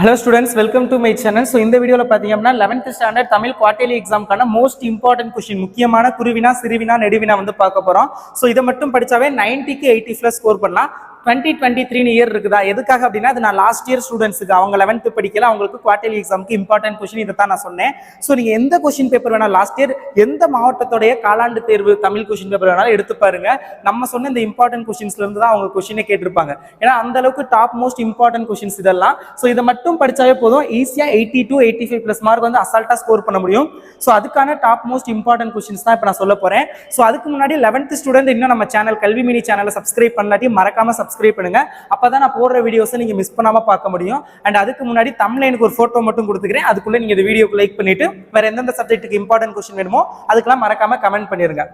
Hello students, welcome to my channel. So இந்த வீடியோல பாத்தீங்கன்னா 11th ஸ்டாண்டர்ட் தமிழ் குவார்டர்லி எக்ஸாம்க்கான மோஸ்ட் இம்பார்ட்டன்ட் क्वेश्चन முக்கியமான குருவினா சிறுவினா நெடுவினா வந்து பார்க்க போறோம். சோ இத மட்டும் படிச்சாவே 90 க்கு 80 பிளஸ் ஸ்கோர் பண்ணலாம். 2023 இயர் இருக்குதா எதுக்காக அப்படின்னா அது நான் லாஸ்ட் இயர் ஸ்டூடெண்ட்ஸ்க்கு அவங்க 11th படிக்கல அவங்களுக்கு குவார்டர்லி எக்ஸாம்க்கு இம்பார்ட்டன்ட் क्वेश्चन இத தான் நான் சொன்னேன். சோ நீங்க எந்த क्वेश्चन பேப்பர் வேணா லாஸ்ட் இயர் எந்த மாவட்டத்தோட காலாண்டு தேர்வு தமிழ் क्वेश्चन பேப்பர் வேணாலும் எடுத்து பாருங்க. நம்ம சொன்ன இந்த இம்பார்ட்டன்ட் क्वेश्चंसல இருந்து தான் அவங்க क्वेश्चन கேட்டிருப்பாங்க. ஏன்னா அந்த அளவுக்கு டாப் மோஸ்ட் இம்பார்ட்டன்ட் क्वेश्चंस இதெல்லாம். சோ இத மட்டும் படிச்சாவே போதும் ஈஸியா 80 to 85 பிளஸ் மார்க் வந்து அசால்ட்டா ஸ்கோர் பண்ண முடியும். சோ அதுக்கான டாப் மோஸ்ட் இம்பார்ட்டன்ட் क्वेश्चंस தான் இப்ப நான் சொல்ல போறேன். சோ அதுக்கு முன்னாடி 11th ஸ்டூடெண்ட் இன்னும் நம்ம சேனல் கல்வி மினி சேனலை சப்ஸ்கிரைப் பண்ணலாட்டி மறக்காம சப்ஸ்கிரைப் பண்ணுங்க. அப்பதான் நான் போடுற வீடியோஸை நீங்க மிஸ் பண்ணாம பார்க்க முடியும். அண்ட் அதுக்கு முன்னாடி தம்ப்லைனுக்கு ஒரு போட்டோ மட்டும் கொடுத்துக்கிறேன். அதுக்குள்ள நீங்க இந்த வீடியோக்கு லைக் பண்ணிட்டு வேற எந்தெந்த சப்ஜெக்ட்டுக்கு இம்பார்ட்டன்ட் क्वेश्चन வேணுமோ அதுக்கெல்லாம் மறக்காம கமெண்ட் பண்ணிருங்க.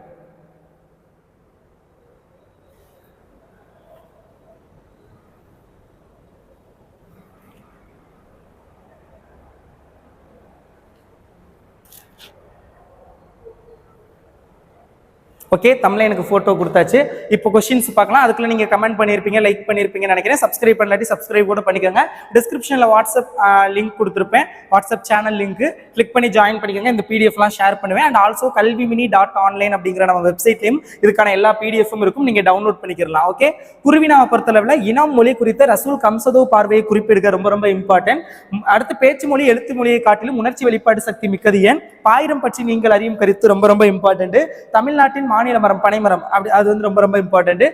ஓகே, தம்ப்லைனுக்கு போட்டோ கொடுத்தாச்சு. இப்போ क्वेश्चंस பார்க்கலாம். அதுக்குள்ள நீங்க கமெண்ட் பண்ணிருப்பீங்க, லைக் பண்ணிருப்பீங்கன்னு நினைக்கிறேன். சப்ஸ்கிரைப் பண்ணலாட்டி சப்ஸ்கிரைப் கூட பண்ணிக்கோங்க. டிஸ்கிரிப்ஷன்ல வாட்ஸ்அப் லிங்க் கொடுத்துருப்பேன், வாட்ஸ்அப் சேனல் லிங்க் கிளிக் பண்ணி ஜாயின் பண்ணிக்கோங்க. இந்த பிடிஎஃப்லாம் ஷேர் பண்ணுவேன். அண்ட் ஆல்சோ kalvimini.online அப்படிங்கிற நம்ம வெப்சைட்லயும் இதுக்கான எல்லா பிடிஎஃப்பும் இருக்கும், நீங்க டவுன்லோட் பண்ணிக்கலாம். ஓகே, குருவினாவை பொறுத்தளவுல இனம் மொழி குறித்த ரசூல் கம்சதோ பார்வையை குறிப்பிடுக ரொம்ப ரொம்ப இம்பார்ட்டன்ட். அடுத்து பேச்சு மொழி எழுத்து மொழியை காட்டிலும் உணர்ச்சி வெளிப்பாடு சக்தி மிக்கது ஏன், பாயிரம் பற்றி நீங்கள் அறியும் கருத்து ரொம்ப ரொம்ப இம்பார்ட்டன்ட். தமிழ்நாட்டின் மாநில மரம் பனைமரம் அப்படி அது வந்து ரொம்ப ரொம்ப இம்பார்ட்டன்ட்.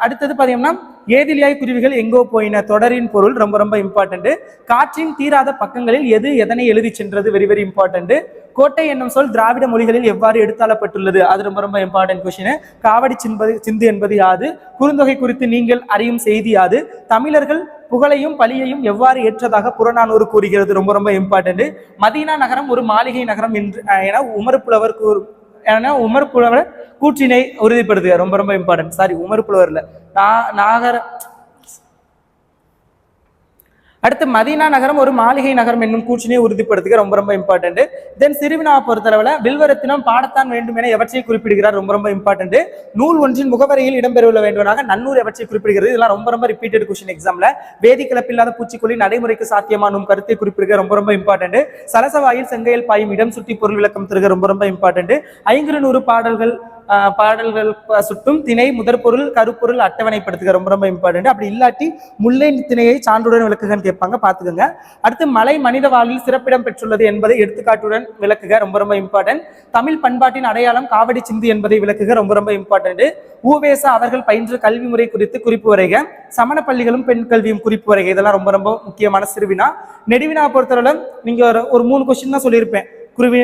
அடுத்தது பாத்தீங்கன்னா ஏதிலியாய் குருவிகள் எங்கோ போயின தொடரின் பொருள் ரொம்ப ரொம்ப இம்பார்ட்டன்ட். காற்றின் தீராத பக்கங்களில் எது எதனை எழுதி சென்றது வெரி வெரி இம்பார்ட்டன்ட். கோட்டை என்னும் சொல் திராவிட மொழிகளில் எவ்வாறு எடுத்தாளப்பட்டுள்ளது அது ரொம்ப ரொம்ப இம்பார்ட்டன்ட் கொஸ்டின். காவடி சிந்து என்பது யாது, குறுந்தொகை குறித்து நீங்கள் அறியும் செய்தி யாது, தமிழர்கள் புகழையும் பழியையும் எவ்வாறு ஏற்றதாக புறநானூறு கூறுகிறது ரொம்ப ரொம்ப இம்பார்ட்டன்ட். மதீனா நகரம் ஒரு மாளிகை நகரம் என்று என உமர் புலவர் கூற்றினை உறுதிப்படுத்துக ரொம்ப ரொம்ப இம்பார்ட்டன்ட். சாரி, உமர் புலவர்ல நாகர. அடுத்து மதீனா நகரம் ஒரு மாளிகை நகரம் என்னும் கூற்றினை உறுதிப்படுத்துக ரொம்ப ரொம்ப இம்பார்ட்டன்ட். தென் சிறுவினாவை பொறுத்தளவுல வில்வரத்தினம் பாடத்தான் வேண்டும் என எவற்றை குறிப்பிடுகிறார் ரொம்ப ரொம்ப இம்பார்ட்டன்ட். நூல் ஒன்றின் முகவரியில் இடம்பெறவுள்ள வேண்டுவனாக நன்னூறு எவற்றை குறிப்பிடுகிறது, இதெல்லாம் ரொம்ப ரொம்ப ரிப்பீட்டட் क्वेश्चन எக்ஸாம்ல. வேதி கலப்பில்லாத பூச்சிக்கொல்லி நடைமுறைக்கு சாத்தியமானும் கருத்தை குறிப்பிடுக ரொம்ப ரொம்ப இம்பார்ட்டன்ட். சலசவாயில் செங்கையில் பாயும் இடம் சுற்றி பொருள் விளக்கம் தருக ரொம்ப ரொம்ப இம்பார்ட்டன்ட். 500 பாடல்கள் சுட்டும் திணை முதற்பொருள் கருப்பொருள் அட்டவணைப்படுத்துக ரொம்ப ரொம்ப இம்பார்ட்டன்ட். அப்படி இல்லாட்டி முல்லை திணையை சான்றுடன் விளக்குகன்னு கேட்பாங்க, பாத்துக்கோங்க. அடுத்து மலை மனித வாழ்வில் சிறப்பிடம் பெற்றுள்ளது என்பதை எடுத்துக்காட்டுடன் விளக்குக ரொம்ப ரொம்ப இம்பார்ட்டன்ட். தமிழ் பண்பாட்டின் அடையாளம் காவடி சிந்து என்பதை விளக்குக ரொம்ப ரொம்ப இம்பார்ட்டன்ட். ஊவேசா அவர்கள் பயின்ற கல்வி முறை குறித்து குறிப்பு வரைக, சமண பள்ளிகளும் பெண் கல்வியும் குறிப்பு வரைக, இதெல்லாம் ரொம்ப ரொம்ப முக்கியமான சிறுவினா. நெடுவினா பொறுத்தவரை நீங்க ஒரு 3 கொஸ்டின் தான் சொல்லியிருப்பேன். குருவி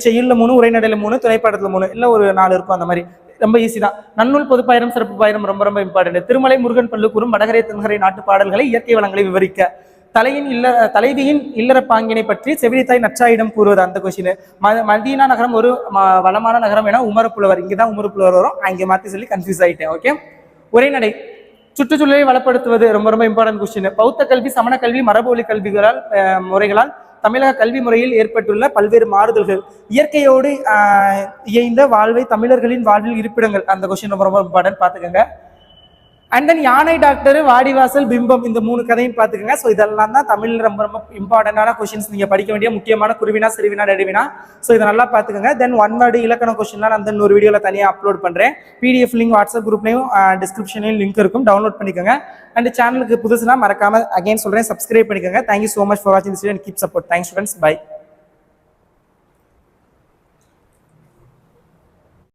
செய்யுள்ள 3, உரைநடையில 3, துணைப்பாடத்துல 3, இல்ல ஒரு 4 இருக்கும். அந்த மாதிரி ரொம்ப ஈஸி தான். நன்னூல் பொதுப்பாயிரம் சிறப்பு பாயிரம் ரொம்ப ரொம்ப இம்பார்ட்டன்ட். திருமலை முருகன் பல்லு கூறும் வடகரை தென்கரை நாட்டு பாடல்களை இயற்கை வளங்களை விவரிக்க, தலைவியின் இல்லற பாங்கினை பற்றி செவிலித்தாய் நச்சாயிடம் கூறுவது அந்த கொஸ்டின். மதீனா நகரம் ஒரு வளமான நகரம் என உமர் புலவர், இங்கதான் உமர் புலவர் வரும், அங்கே மாத்தி சொல்லி கன்ஃபியூஸ் ஆயிட்டேன். ஓகே, உரைநடை சுற்றுச்சூழலை வளப்படுத்துவது ரொம்ப ரொம்ப இம்பார்ட்டன்ட் கொஸ்டின். பௌத்த கல்வி சமண கல்வி மரபொலி கல்விகளால் முறைகளால் தமிழக கல்வி முறையில் ஏற்பட்டுள்ள பல்வேறு மாறுதல்கள், இயற்கையோடு இயைந்த வாழ்வை தமிழர்களின் வாழ்வில் இருப்பிடங்கள் அந்த கொஸ்டின் ரொம்ப ரொம்ப இம்பார்ட்டன்ட், பாத்துக்கோங்க. அண்ட் தென் யானை டாக்டர் வாடிவாசல் பிம்பம் இந்த 3 கதையும் பாத்துக்கோங்க. ஸோ இதெல்லாம் தான் தமிழ் ரொம்ப ரொம்ப இம்பார்ட்டன்டான கொஸ்டின்ஸ் நீங்க படிக்க வேண்டிய முக்கியமான குருவினா சிறுவினா நடுவினா. ஸோ இதை நல்லா பாத்துக்கோங்க. தென் 1 வேர்டு இலக்கண கொஸ்டின்லாம் நான் தென் ஒரு வீடியோல தனியாக அப்லோட் பண்றேன். பிடிஎஃப் லிங்க் வாட்ஸ்அப் குரூப்லையும் டிஸ்கிரிப்ஷன்லையும் லிங்க் இருக்கும், டவுன்லோட் பண்ணிக்கோங்க. அண்ட் சேனலுக்கு புதுசுனா மறக்காம அகைன் சொல்றேன், சப்ஸ்கிரைப் பண்ணிக்கோங்க. தேங்க்யூ ஸோ மச் ஃபார் வாட்சிங் this video and keep support. Thanks students, by.